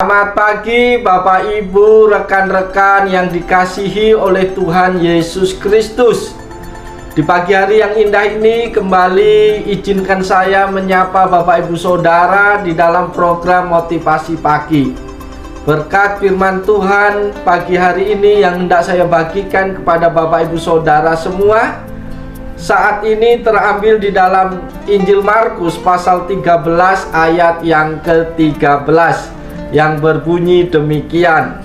Selamat pagi Bapak Ibu, rekan-rekan yang dikasihi oleh Tuhan Yesus Kristus. Di pagi hari yang indah ini kembali izinkan saya menyapa Bapak Ibu Saudara di dalam program Motivasi Pagi. Berkat firman Tuhan pagi hari ini yang hendak saya bagikan kepada Bapak Ibu Saudara semua saat ini terambil di dalam Injil Markus pasal 13 ayat yang ke-13 yang berbunyi demikian: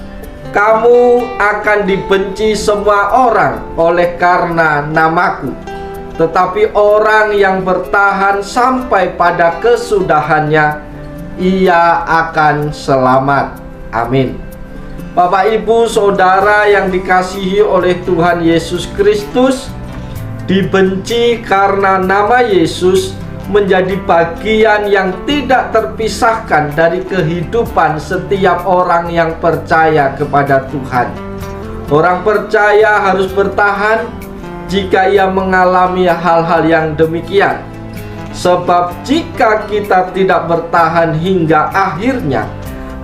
kamu akan dibenci semua orang oleh karena namaku, tetapi orang yang bertahan sampai pada kesudahannya, ia akan selamat. Amin. Bapak Ibu Saudara yang dikasihi oleh Tuhan Yesus Kristus, dibenci karena nama Yesus menjadi bagian yang tidak terpisahkan dari kehidupan setiap orang yang percaya kepada Tuhan. Orang percaya harus bertahan jika ia mengalami hal-hal yang demikian. Sebab jika kita tidak bertahan hingga akhirnya,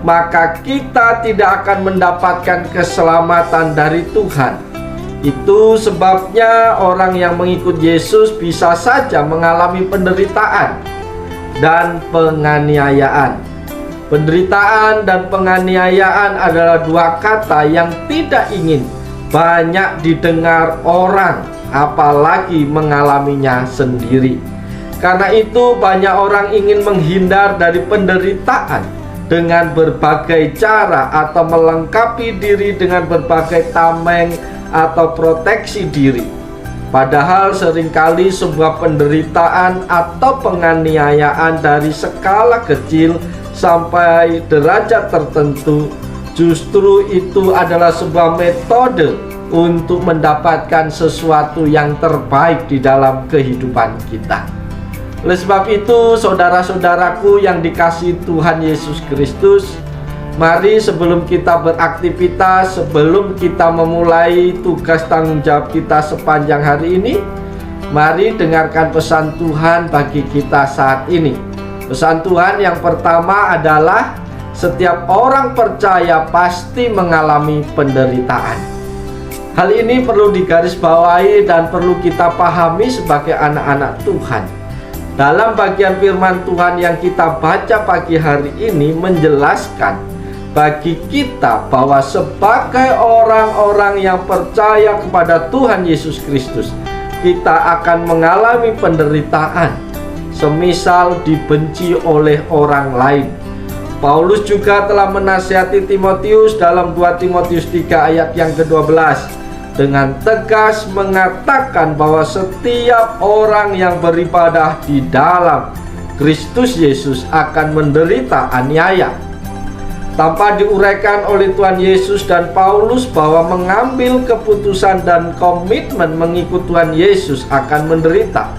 maka kita tidak akan mendapatkan keselamatan dari Tuhan. Itu sebabnya orang yang mengikut Yesus bisa saja mengalami penderitaan dan penganiayaan. Penderitaan dan penganiayaan adalah dua kata yang tidak ingin banyak didengar orang, apalagi mengalaminya sendiri. Karena itu banyak orang ingin menghindar dari penderitaan dengan berbagai cara atau melengkapi diri dengan berbagai tameng atau proteksi diri. Padahal seringkali sebuah penderitaan atau penganiayaan dari skala kecil sampai derajat tertentu justru itu adalah sebuah metode untuk mendapatkan sesuatu yang terbaik di dalam kehidupan kita. Oleh sebab itu, saudara-saudaraku yang dikasihi Tuhan Yesus Kristus, mari sebelum kita beraktivitas, sebelum kita memulai tugas tanggung jawab kita sepanjang hari ini, mari dengarkan pesan Tuhan bagi kita saat ini. Pesan Tuhan yang pertama adalah setiap orang percaya pasti mengalami penderitaan. Hal ini perlu digarisbawahi dan perlu kita pahami sebagai anak-anak Tuhan. Dalam bagian firman Tuhan yang kita baca pagi hari ini menjelaskan bagi kita bahwa sebagai orang-orang yang percaya kepada Tuhan Yesus Kristus, kita akan mengalami penderitaan, semisal dibenci oleh orang lain. Paulus juga telah menasihati Timotius dalam 2 Timotius 3 ayat yang ke-12 dengan tegas mengatakan bahwa setiap orang yang beribadah di dalam Kristus Yesus akan menderita aniaya. Tanpa diuraikan oleh Tuhan Yesus dan Paulus bahwa mengambil keputusan dan komitmen mengikut Tuhan Yesus akan menderita.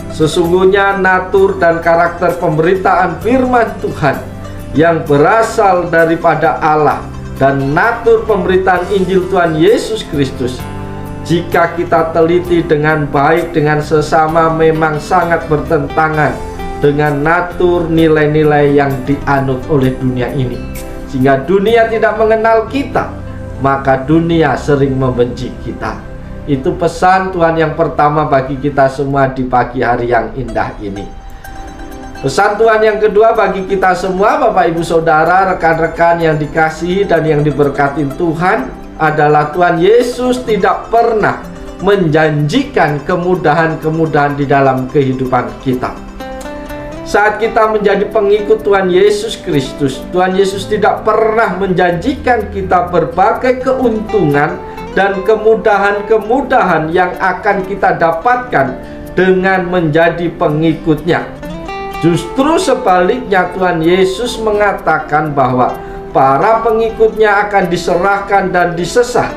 Sesungguhnya natur dan karakter pemberitaan firman Tuhan yang berasal daripada Allah dan natur pemberitaan Injil Tuhan Yesus Kristus, jika kita teliti dengan baik dengan sesama, memang sangat bertentangan dengan natur nilai-nilai yang dianut oleh dunia ini. Sehingga dunia tidak mengenal kita, maka dunia sering membenci kita. Itu pesan Tuhan yang pertama bagi kita semua di pagi hari yang indah ini. Pesan Tuhan yang kedua bagi kita semua, Bapak Ibu Saudara, rekan-rekan yang dikasihi dan yang diberkati Tuhan, adalah Tuhan Yesus tidak pernah menjanjikan kemudahan-kemudahan di dalam kehidupan kita. Saat kita menjadi pengikut Tuhan Yesus Kristus, Tuhan Yesus tidak pernah menjanjikan kita berbagai keuntungan dan kemudahan-kemudahan yang akan kita dapatkan dengan menjadi pengikutnya. Justru sebaliknya, Tuhan Yesus mengatakan bahwa para pengikutnya akan diserahkan dan disesat,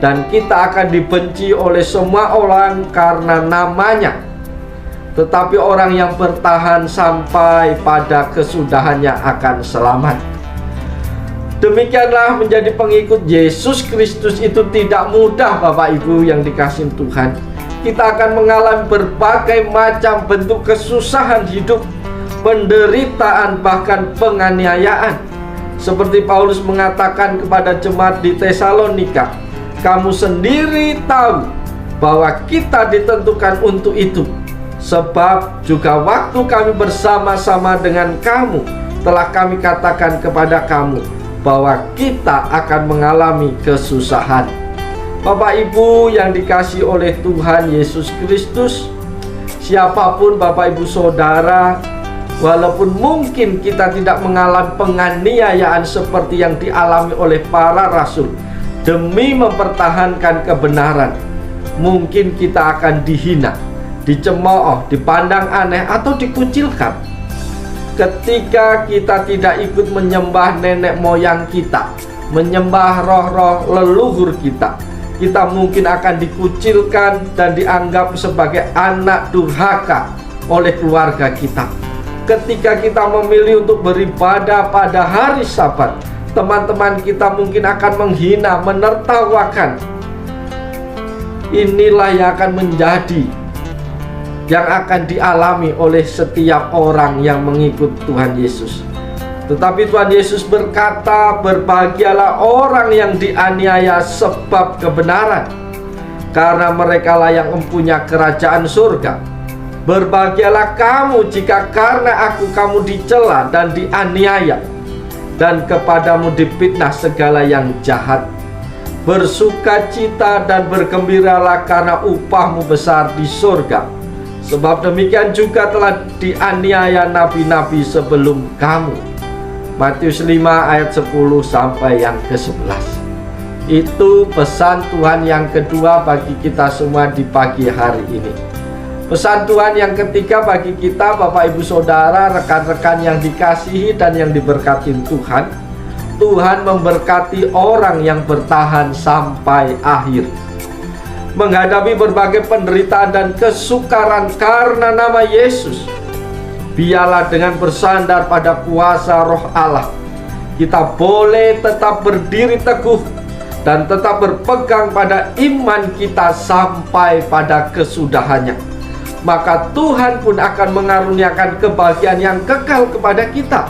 dan kita akan dibenci oleh semua orang karena namanya. Tetapi orang yang bertahan sampai pada kesudahannya akan selamat. Demikianlah menjadi pengikut Yesus Kristus itu tidak mudah, Bapak Ibu yang dikasihi Tuhan. Kita akan mengalami berbagai macam bentuk kesusahan hidup, penderitaan, bahkan penganiayaan. Seperti Paulus mengatakan kepada jemaat di Tesalonika, kamu sendiri tahu bahwa kita ditentukan untuk itu. Sebab juga waktu kami bersama-sama dengan kamu, telah kami katakan kepada kamu bahwa kita akan mengalami kesusahan. Bapak Ibu yang dikasihi oleh Tuhan Yesus Kristus, siapapun Bapak Ibu Saudara, walaupun mungkin kita tidak mengalami penganiayaan seperti yang dialami oleh para rasul demi mempertahankan kebenaran, mungkin kita akan dihina, dicemooh, dipandang aneh, atau dikucilkan. Ketika kita tidak ikut menyembah nenek moyang kita, menyembah roh-roh leluhur kita, kita mungkin akan dikucilkan dan dianggap sebagai anak durhaka oleh keluarga kita. Ketika kita memilih untuk beribadah pada hari Sabat, teman-teman kita mungkin akan menghina, menertawakan. Inilah yang akan menjadi, yang akan dialami oleh setiap orang yang mengikut Tuhan Yesus. Tetapi Tuhan Yesus berkata, berbahagialah orang yang dianiaya sebab kebenaran, karena merekalah yang mempunyai kerajaan surga. Berbahagialah kamu jika karena aku kamu dicela dan dianiaya, dan kepadamu difitnah segala yang jahat. Bersukacita dan bergembiralah karena upahmu besar di surga. Sebab demikian juga telah dianiaya nabi-nabi sebelum kamu. Matius 5 ayat 10 sampai yang ke-11. Itu pesan Tuhan yang kedua bagi kita semua di pagi hari ini. Pesan Tuhan yang ketiga bagi kita Bapak Ibu Saudara, rekan-rekan yang dikasihi dan yang diberkati Tuhan. Tuhan memberkati orang yang bertahan sampai akhir, menghadapi berbagai penderitaan dan kesukaran karena nama Yesus. Biarlah dengan bersandar pada kuasa Roh Allah, kita boleh tetap berdiri teguh dan tetap berpegang pada iman kita sampai pada kesudahannya. Maka Tuhan pun akan mengaruniakan kebahagiaan yang kekal kepada kita.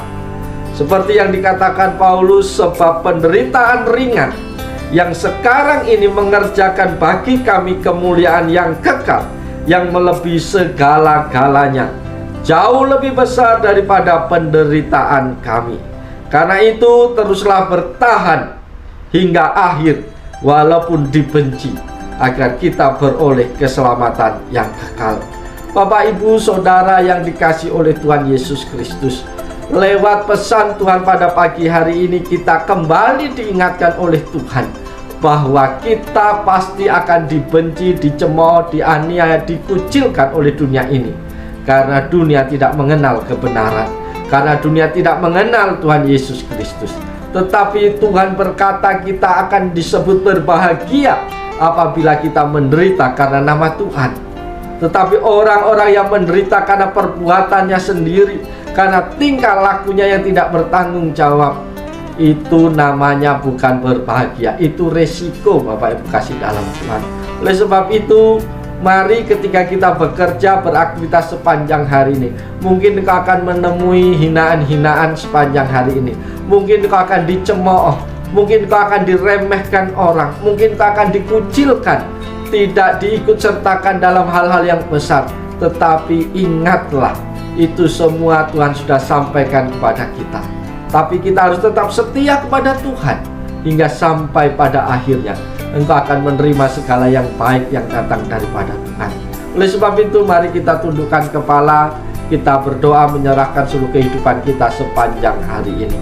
Seperti yang dikatakan Paulus, sebab penderitaan ringan yang sekarang ini mengerjakan bagi kami kemuliaan yang kekal, yang melebihi segala-galanya, jauh lebih besar daripada penderitaan kami. Karena itu teruslah bertahan hingga akhir, walaupun dibenci, agar kita beroleh keselamatan yang kekal. Bapak Ibu Saudara yang dikasihi oleh Tuhan Yesus Kristus, lewat pesan Tuhan pada pagi hari ini kita kembali diingatkan oleh Tuhan bahwa kita pasti akan dibenci, dicemooh, dianiaya, dikucilkan oleh dunia ini. Karena dunia tidak mengenal kebenaran, karena dunia tidak mengenal Tuhan Yesus Kristus. Tetapi Tuhan berkata kita akan disebut berbahagia apabila kita menderita karena nama Tuhan. Tetapi orang-orang yang menderita karena perbuatannya sendiri, karena tingkah lakunya yang tidak bertanggung jawab, itu namanya bukan berbahagia, itu resiko Bapak Ibu kasih dalam Tuhan. Oleh sebab itu, mari ketika kita bekerja, beraktivitas sepanjang hari ini, mungkin kau akan menemui hinaan-hinaan sepanjang hari ini. Mungkin kau akan dicemooh, mungkin kau akan diremehkan orang, mungkin kau akan dikucilkan, tidak diikutsertakan dalam hal-hal yang besar. Tetapi ingatlah, itu semua Tuhan sudah sampaikan kepada kita. Tapi kita harus tetap setia kepada Tuhan hingga sampai pada akhirnya. Engkau akan menerima segala yang baik yang datang daripada Tuhan. Oleh sebab itu, mari kita tundukkan kepala, kita berdoa menyerahkan seluruh kehidupan kita sepanjang hari ini.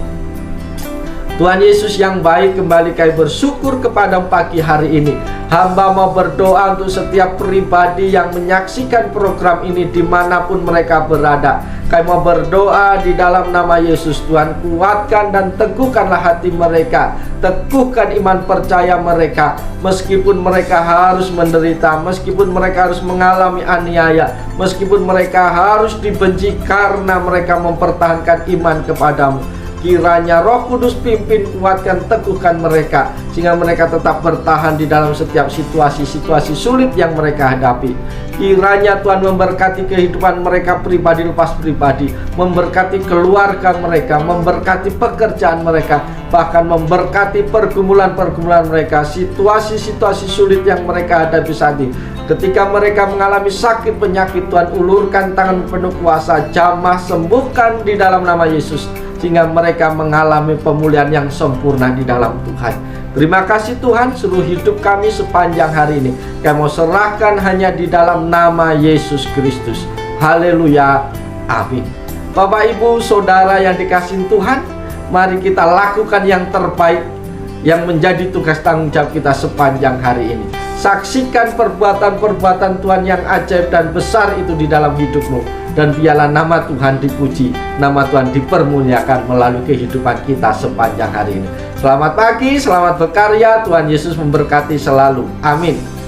Tuhan Yesus yang baik, kembali kami bersyukur kepada pagi hari ini. Hamba mau berdoa untuk setiap pribadi yang menyaksikan program ini dimanapun mereka berada. Kami mau berdoa di dalam nama Yesus. Tuhan, kuatkan dan teguhkanlah hati mereka, teguhkan iman percaya mereka. Meskipun mereka harus menderita, meskipun mereka harus mengalami aniaya, meskipun mereka harus dibenci karena mereka mempertahankan iman kepadamu, Kiranya Roh Kudus pimpin, kuatkan, teguhkan mereka, sehingga mereka tetap bertahan di dalam setiap situasi-situasi sulit yang mereka hadapi. Kiranya Tuhan memberkati kehidupan mereka pribadi lepas pribadi, memberkati keluarga mereka, memberkati pekerjaan mereka, bahkan memberkati pergumulan-pergumulan mereka, situasi-situasi sulit yang mereka hadapi saat ini. Ketika mereka mengalami sakit penyakit, Tuhan ulurkan tangan penuh kuasa, jamah, sembuhkan di dalam nama Yesus, sehingga mereka mengalami pemulihan yang sempurna di dalam Tuhan. Terima kasih Tuhan, seluruh hidup kami sepanjang hari ini kami mau serahkan hanya di dalam nama Yesus Kristus. Haleluya, amin. Bapak, Ibu, Saudara yang dikasihi Tuhan, mari kita lakukan yang terbaik yang menjadi tugas tanggung jawab kita sepanjang hari ini. Saksikan perbuatan-perbuatan Tuhan yang ajaib dan besar itu di dalam hidupmu, dan biarlah nama Tuhan dipuji, nama Tuhan dipermuliakan melalui kehidupan kita sepanjang hari ini. Selamat pagi, selamat berkarya, Tuhan Yesus memberkati selalu. Amin.